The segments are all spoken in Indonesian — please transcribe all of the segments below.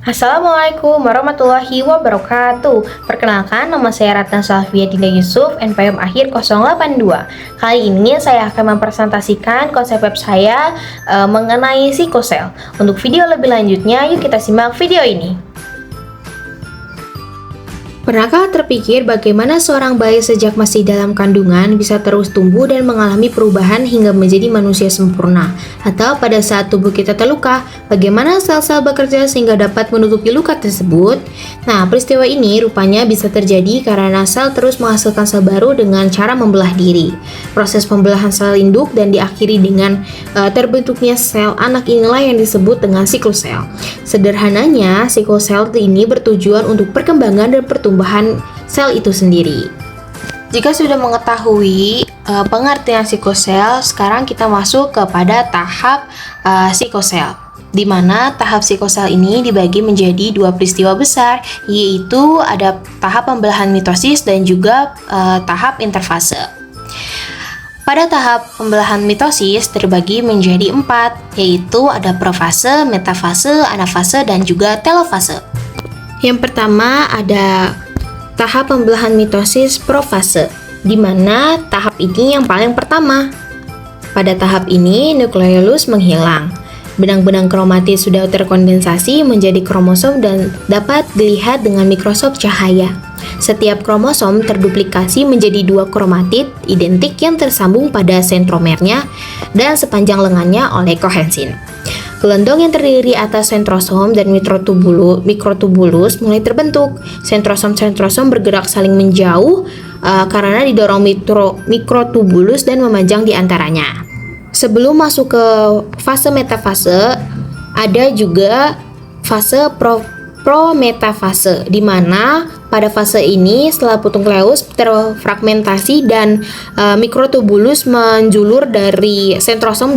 Assalamualaikum warahmatullahi wabarakatuh. Perkenalkan, nama saya Ratna Salvia Dinda Yusuf, NPM akhir 082. Kali ini saya akan mempresentasikan konsep web saya mengenai sikosel. Untuk video lebih lanjutnya, yuk kita simak video ini. Pernahkah terpikir bagaimana seorang bayi sejak masih dalam kandungan bisa terus tumbuh dan mengalami perubahan hingga menjadi manusia sempurna? Atau pada saat tubuh kita terluka, bagaimana sel-sel bekerja sehingga dapat menutupi luka tersebut? Nah, peristiwa ini rupanya bisa terjadi karena sel terus menghasilkan sel baru dengan cara membelah diri. Proses pembelahan sel induk dan diakhiri dengan terbentuknya sel anak inilah yang disebut dengan siklus sel. Sederhananya, siklus sel ini bertujuan untuk perkembangan dan pertumbuhan sel itu sendiri. Jika sudah mengetahui pengertian sikosel, sekarang kita masuk kepada tahap sikosel, di mana tahap sikosel ini dibagi menjadi dua peristiwa besar, yaitu ada tahap pembelahan mitosis dan juga tahap interfase. Pada tahap pembelahan mitosis terbagi menjadi 4, yaitu ada profase, metafase, anafase, dan juga telofase. Yang pertama ada tahap pembelahan mitosis profase, di mana tahap ini yang paling pertama. Pada tahap ini nukleolus menghilang. Benang-benang kromatid sudah terkondensasi menjadi kromosom dan dapat dilihat dengan mikroskop cahaya. Setiap kromosom terduplikasi menjadi 2 kromatid identik yang tersambung pada sentromernya dan sepanjang lengannya oleh kohensin. Gelondong yang terdiri atas sentrosom dan mikrotubulus mulai terbentuk. Sentrosom bergerak saling menjauh karena didorong mikrotubulus dan memanjang di antaranya. Sebelum masuk ke fase metafase, ada juga fase prometafase, di mana pada fase ini setelah nukleus terfragmentasi dan mikrotubulus menjulur dari sentrosom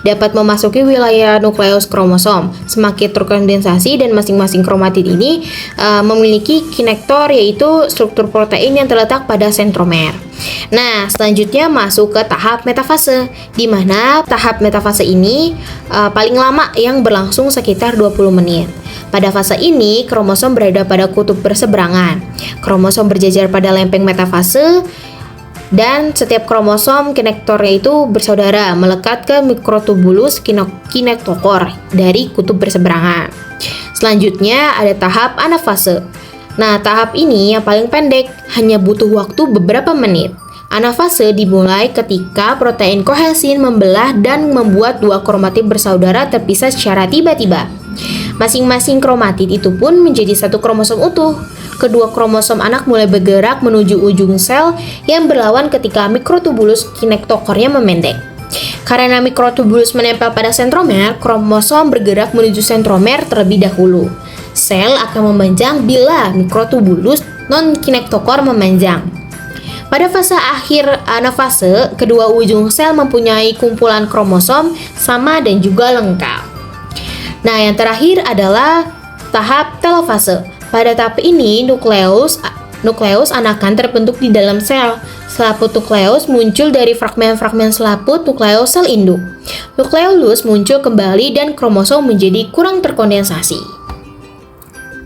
dapat memasuki wilayah nukleus kromosom. Semakin terkondensasi dan masing-masing kromatid ini memiliki kinektor, yaitu struktur protein yang terletak pada sentromer. Nah, selanjutnya masuk ke tahap metafase, di mana tahap metafase ini paling lama yang berlangsung sekitar 20 menit. Pada fase ini, kromosom berada pada kutub berseberangan. Kromosom berjajar pada lempeng metafase, dan setiap kromosom kinektornya itu bersaudara melekat ke mikrotubulus kinektokor dari kutub berseberangan. Selanjutnya ada tahap anafase. Nah, tahap ini yang paling pendek, hanya butuh waktu beberapa menit. Anafase dimulai ketika protein kohensin membelah dan membuat 2 kromatid bersaudara terpisah secara tiba-tiba. Masing-masing kromatid itu pun menjadi 1 kromosom utuh. Kedua kromosom anak mulai bergerak menuju ujung sel yang berlawan ketika mikrotubulus kinektokornya memendek. Karena mikrotubulus menempel pada sentromer, kromosom bergerak menuju sentromer terlebih dahulu. Sel akan memanjang bila mikrotubulus non-kinektokor memanjang. Pada fase akhir anafase, kedua ujung sel mempunyai kumpulan kromosom sama dan juga lengkap. Nah, yang terakhir adalah tahap telofase. Pada tahap ini, nukleus anakan terbentuk di dalam sel. Selaput nukleus muncul dari fragmen-fragmen selaput nukleus sel induk. Nukleolus muncul kembali dan kromosom menjadi kurang terkondensasi.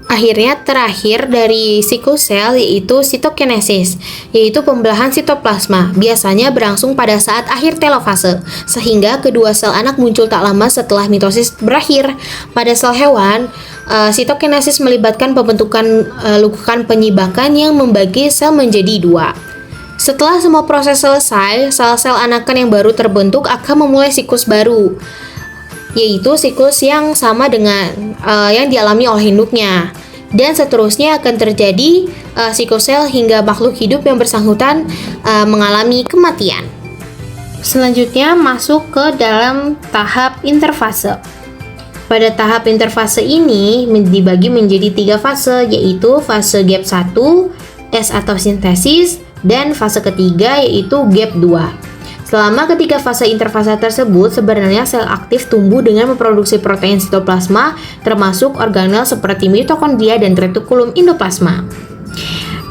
Akhirnya terakhir dari siklus sel yaitu sitokinesis, yaitu pembelahan sitoplasma, biasanya berlangsung pada saat akhir telofase, sehingga kedua sel anak muncul tak lama setelah mitosis berakhir. Pada sel hewan, sitokinesis melibatkan pembentukan lekukan penyibakan yang membagi sel menjadi 2. Setelah semua proses selesai, sel-sel anakan yang baru terbentuk akan memulai siklus baru, yaitu siklus yang sama dengan yang dialami oleh induknya. Dan seterusnya akan terjadi siklus sel hingga makhluk hidup yang bersangkutan mengalami kematian. Selanjutnya masuk ke dalam tahap interfase. Pada tahap interfase ini dibagi menjadi 3 fase, yaitu fase gap 1, S atau sintesis, dan fase ketiga yaitu gap 2. Selama ketiga fase interfase tersebut, sebenarnya sel aktif tumbuh dengan memproduksi protein sitoplasma, termasuk organel seperti mitokondria dan retikulum endoplasma.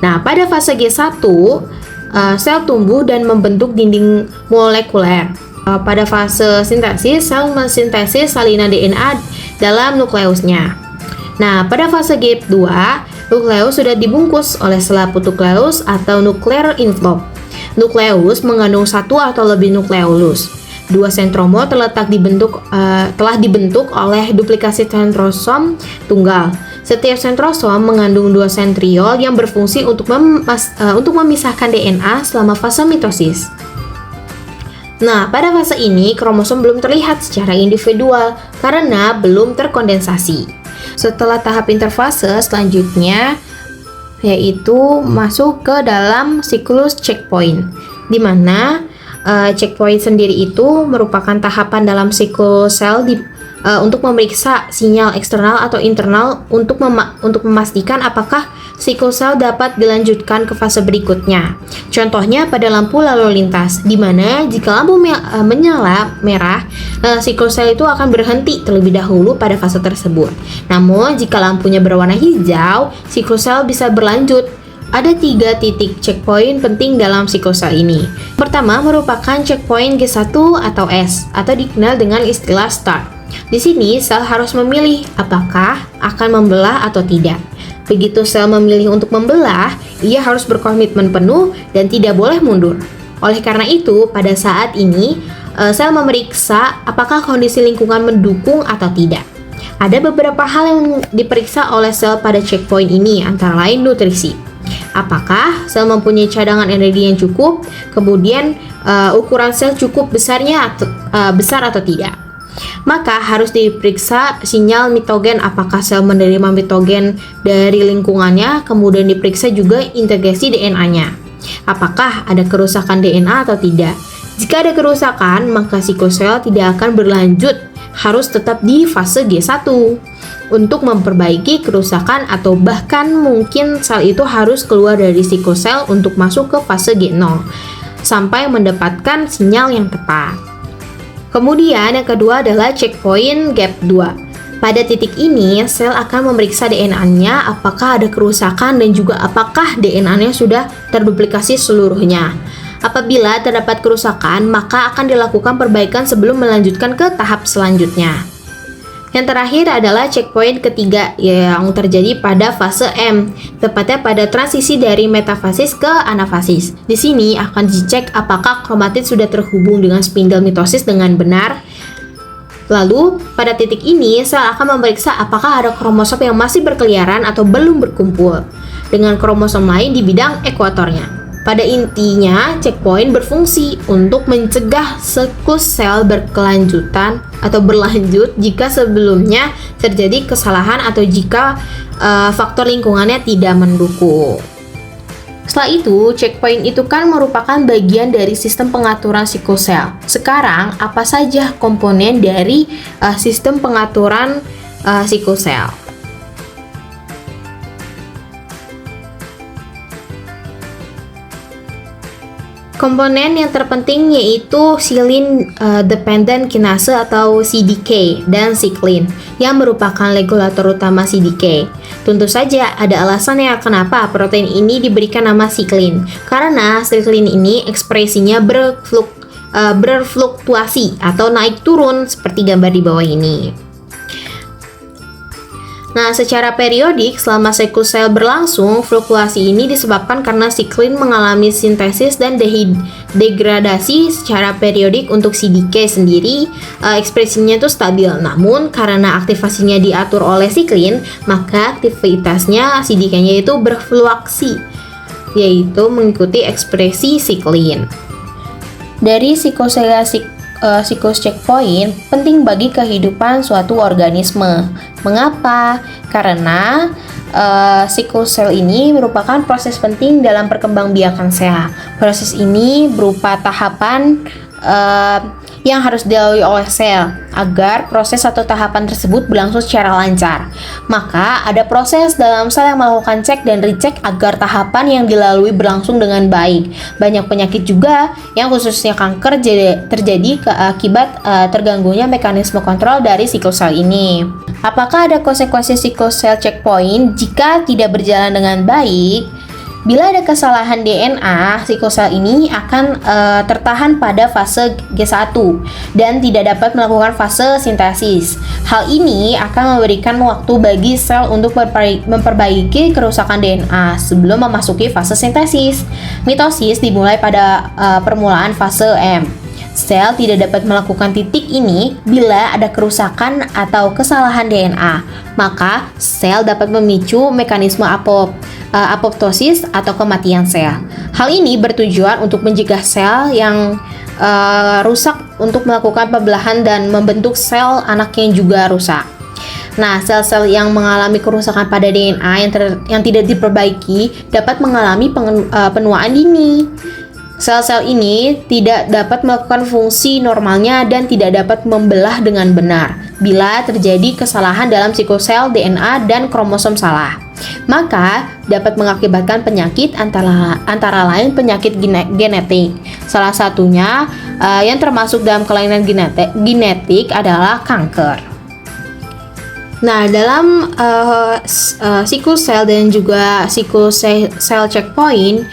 Nah, pada fase G1, sel tumbuh dan membentuk dinding molekuler. Pada fase sintesis, sel mensintesis salinan DNA dalam nukleusnya. Nah, pada fase gap 2, nukleus sudah dibungkus oleh selaput nukleus atau nuclear envelope. Nukleus mengandung satu atau lebih nukleolus. Dua sentromor telah dibentuk oleh duplikasi sentrosom tunggal. Setiap sentrosom mengandung dua sentriol yang berfungsi untuk memisahkan DNA selama fase mitosis. Nah, pada fase ini kromosom belum terlihat secara individual karena belum terkondensasi. Setelah tahap interfase selanjutnya yaitu masuk ke dalam siklus checkpoint, di mana checkpoint sendiri itu merupakan tahapan dalam siklus sel untuk memeriksa sinyal eksternal atau internal untuk memastikan apakah siklus sel dapat dilanjutkan ke fase berikutnya. Contohnya pada lampu lalu lintas, di mana jika lampu menyala merah, siklus sel itu akan berhenti terlebih dahulu pada fase tersebut. Namun jika lampunya berwarna hijau, siklus sel bisa berlanjut. Ada 3 titik checkpoint penting dalam siklus sel ini. Pertama merupakan checkpoint G1 atau S, atau dikenal dengan istilah start. Di sini sel harus memilih apakah akan membelah atau tidak. Begitu sel memilih untuk membelah, ia harus berkomitmen penuh dan tidak boleh mundur. Oleh karena itu, pada saat ini sel memeriksa apakah kondisi lingkungan mendukung atau tidak. Ada beberapa hal yang diperiksa oleh sel pada checkpoint ini, antara lain nutrisi. Apakah sel mempunyai cadangan energi yang cukup, kemudian ukuran sel cukup besar atau tidak. Maka harus diperiksa sinyal mitogen, apakah sel menerima mitogen dari lingkungannya, kemudian diperiksa juga integrasi DNA-nya. Apakah ada kerusakan DNA atau tidak. Jika ada kerusakan, maka siklus sel tidak akan berlanjut, harus tetap di fase G1. Untuk memperbaiki kerusakan atau bahkan mungkin sel itu harus keluar dari siklus sel untuk masuk ke fase G0 sampai mendapatkan sinyal yang tepat. Kemudian yang kedua adalah checkpoint gap 2. Pada titik ini sel akan memeriksa DNA-nya apakah ada kerusakan dan juga apakah DNA-nya sudah terduplikasi seluruhnya. Apabila terdapat kerusakan, maka akan dilakukan perbaikan sebelum melanjutkan ke tahap selanjutnya. Yang terakhir adalah checkpoint ketiga yang terjadi pada fase M, tepatnya pada transisi dari metafasis ke anafasis. Di sini akan dicek apakah kromatid sudah terhubung dengan spindel mitosis dengan benar. Lalu, pada titik ini sel akan memeriksa apakah ada kromosom yang masih berkeliaran atau belum berkumpul dengan kromosom lain di bidang ekuatornya. Pada intinya, checkpoint berfungsi untuk mencegah siklus sel berkelanjutan atau berlanjut jika sebelumnya terjadi kesalahan atau jika faktor lingkungannya tidak mendukung. Setelah itu, checkpoint itu kan merupakan bagian dari sistem pengaturan siklus sel. Sekarang, apa saja komponen dari sistem pengaturan siklus sel? Komponen yang terpenting yaitu silin dependent kinase atau CDK dan siklin yang merupakan regulator utama CDK. Tentu saja ada alasannya kenapa protein ini diberikan nama siklin. Karena siklin ini ekspresinya berfluktuasi atau naik turun seperti gambar di bawah ini. Nah, secara periodik selama siklus sel berlangsung, fluktuasi ini disebabkan karena siklin mengalami sintesis dan degradasi secara periodik. Untuk CDK sendiri, ekspresinya itu stabil. Namun, karena aktivasinya diatur oleh siklin, maka aktivitasnya CDK-nya itu berfluksi, yaitu mengikuti ekspresi siklin. Dari siklus checkpoint penting bagi kehidupan suatu organisme. Mengapa? Karena siklus sel ini merupakan proses penting dalam perkembangbiakan sel. Proses ini berupa tahapan yang harus dilalui oleh sel agar proses atau tahapan tersebut berlangsung secara lancar. Maka ada proses dalam sel yang melakukan cek dan recheck agar tahapan yang dilalui berlangsung dengan baik. Banyak penyakit juga yang khususnya kanker terjadi akibat terganggunya mekanisme kontrol dari siklus sel ini. Apakah ada konsekuensi siklus sel checkpoint jika tidak berjalan dengan baik? Bila ada kesalahan DNA, sikosel ini akan tertahan pada fase G1 dan tidak dapat melakukan fase sintesis. Hal ini akan memberikan waktu bagi sel untuk memperbaiki kerusakan DNA sebelum memasuki fase sintesis. Mitosis dimulai pada permulaan fase M. Sel tidak dapat melakukan titik ini bila ada kerusakan atau kesalahan DNA. Maka, sel dapat memicu mekanisme apoptosis atau kematian sel. Hal ini bertujuan untuk mencegah sel yang rusak untuk melakukan pembelahan dan membentuk sel anak yang juga rusak. Nah, sel-sel yang mengalami kerusakan pada DNA yang tidak diperbaiki dapat mengalami penuaan dini. Sel-sel ini tidak dapat melakukan fungsi normalnya dan tidak dapat membelah dengan benar bila terjadi kesalahan dalam sikosel DNA dan kromosom salah. Maka dapat mengakibatkan penyakit antara lain penyakit genetik. Salah satunya yang termasuk dalam kelainan genetik adalah kanker. Nah, dalam sickle dan juga sickle cell checkpoint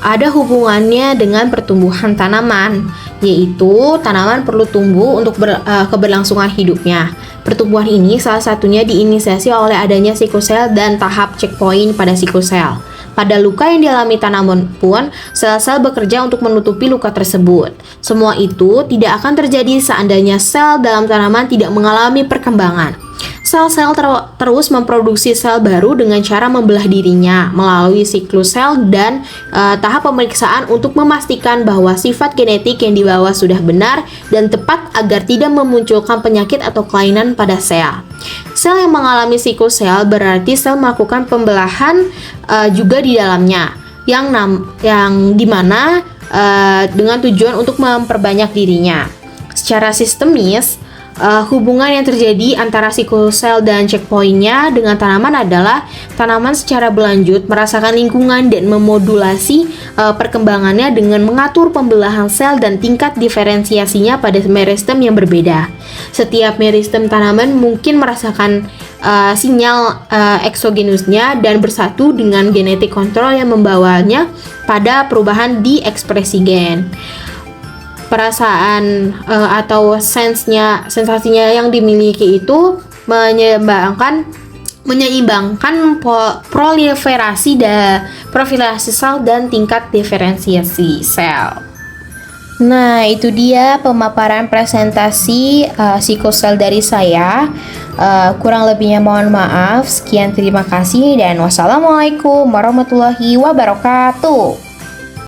ada hubungannya dengan pertumbuhan tanaman, yaitu tanaman perlu tumbuh untuk keberlangsungan hidupnya. Pertumbuhan ini salah satunya diinisiasi oleh adanya sickle cell dan tahap checkpoint pada sickle cell. Pada luka yang dialami tanaman pun, sel-sel bekerja untuk menutupi luka tersebut. Semua itu tidak akan terjadi seandainya sel dalam tanaman tidak mengalami perkembangan. Sel-sel terus memproduksi sel baru dengan cara membelah dirinya melalui siklus sel dan tahap pemeriksaan untuk memastikan bahwa sifat genetik yang dibawa sudah benar dan tepat agar tidak memunculkan penyakit atau kelainan pada sel. Sel yang mengalami siklus sel berarti sel melakukan pembelahan juga di dalamnya, yang dimana dengan tujuan untuk memperbanyak dirinya. Secara sistemis, hubungan yang terjadi antara sickle cell dan checkpointnya dengan tanaman adalah tanaman secara berlanjut merasakan lingkungan dan memodulasi perkembangannya dengan mengatur pembelahan sel dan tingkat diferensiasinya pada meristem yang berbeda. Setiap meristem tanaman mungkin merasakan sinyal eksogenusnya dan bersatu dengan genetik kontrol yang membawanya pada perubahan di ekspresi gen. Perasaan atau sensasinya yang dimiliki itu menyeimbangkan proliferasi sel dan tingkat diferensiasi sel. Nah, itu dia pemaparan presentasi psikosel dari saya. Kurang lebihnya mohon maaf. Sekian, terima kasih dan wassalamualaikum warahmatullahi wabarakatuh.